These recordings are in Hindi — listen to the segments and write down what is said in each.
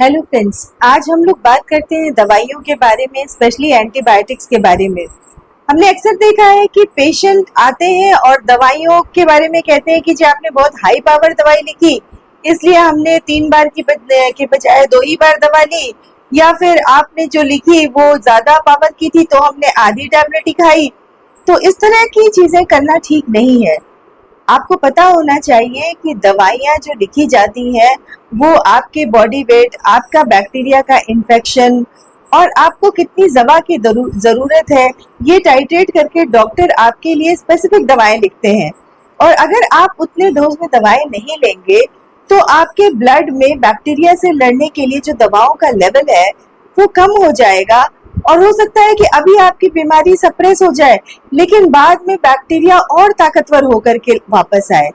हेलो फ्रेंड्स, आज हम लोग बात करते हैं दवाइयों के बारे में, स्पेशली एंटीबायोटिक्स के बारे में। हमने अक्सर देखा है कि पेशेंट आते हैं और दवाइयों के बारे में कहते हैं कि जी आपने बहुत हाई पावर दवाई लिखी, इसलिए हमने 3 बार के बजाय 2 ही बार दवा ली, या फिर आपने जो लिखी वो ज्यादा पावर की थी तो हमने आधी टैबलेट ही खाई। तो इस तरह की चीजें करना ठीक नहीं है। आपको पता होना चाहिए कि दवाइयाँ जो लिखी जाती हैं वो आपके बॉडी वेट, आपका बैक्टीरिया का इन्फेक्शन और आपको कितनी दवा की जरूरत है, ये टाइट्रेट करके डॉक्टर आपके लिए स्पेसिफिक दवाएं लिखते हैं। और अगर आप उतने डोज में दवाएं नहीं लेंगे तो आपके ब्लड में बैक्टीरिया से लड़ने के लिए जो दवाओं का लेवल है वो कम हो जाएगा, और हो सकता है कि अभी आपकी बीमारी सप्रेस हो जाए लेकिन बाद में बैक्टीरिया और ताकतवर होकर के वापस आए।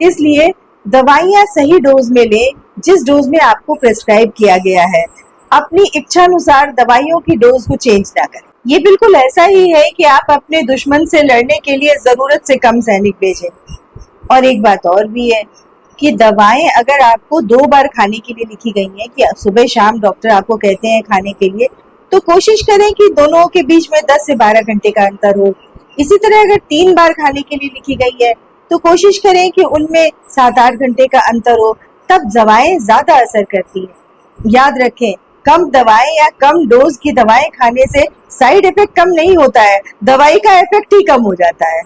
इसलिए दवाइयाँ सही डोज में लें, जिस डोज में आपको प्रेस्क्राइब किया गया है। अपनी इच्छा अनुसार दवाइयों की डोज को चेंज ना करें। ये बिल्कुल ऐसा ही है कि आप अपने दुश्मन से लड़ने के लिए जरूरत से कम सैनिक भेजें। और एक बात और भी है कि दवाएं अगर आपको 2 बार खाने के लिए लिखी गई हैं, कि सुबह शाम डॉक्टर आपको कहते हैं खाने के लिए, तो कोशिश करें कि दोनों के बीच में 10 से 12 घंटे का अंतर हो। इसी तरह अगर 3 बार खाने के लिए लिखी गई है तो कोशिश करें कि उनमें 7-8 घंटे का अंतर हो, तब दवाएं ज्यादा असर करती हैं। याद रखें, कम दवाएं या कम डोज की दवाएं खाने से साइड इफेक्ट कम नहीं होता है, दवाई का इफेक्ट ही कम हो जाता है।